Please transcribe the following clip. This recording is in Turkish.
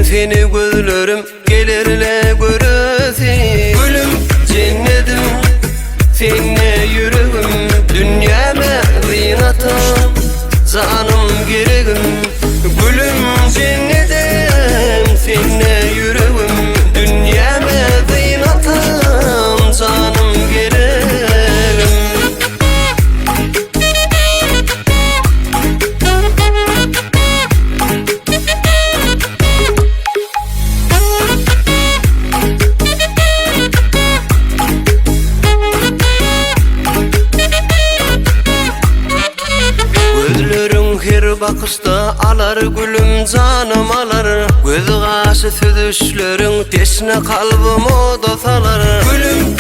seni gözlerim gelirle görürsün. Gülüm cennetim, seninle yüreğim, dünyama zinatım, canım gereğim. Gülüm cennetim, seninle yüreğim, dünyama zinatım, canım gereğim. Gözlerin her bakışta alar gülüm, canım alar. Göz kaşı süzüşlerin teşne kalbimi dosalar. Gülüm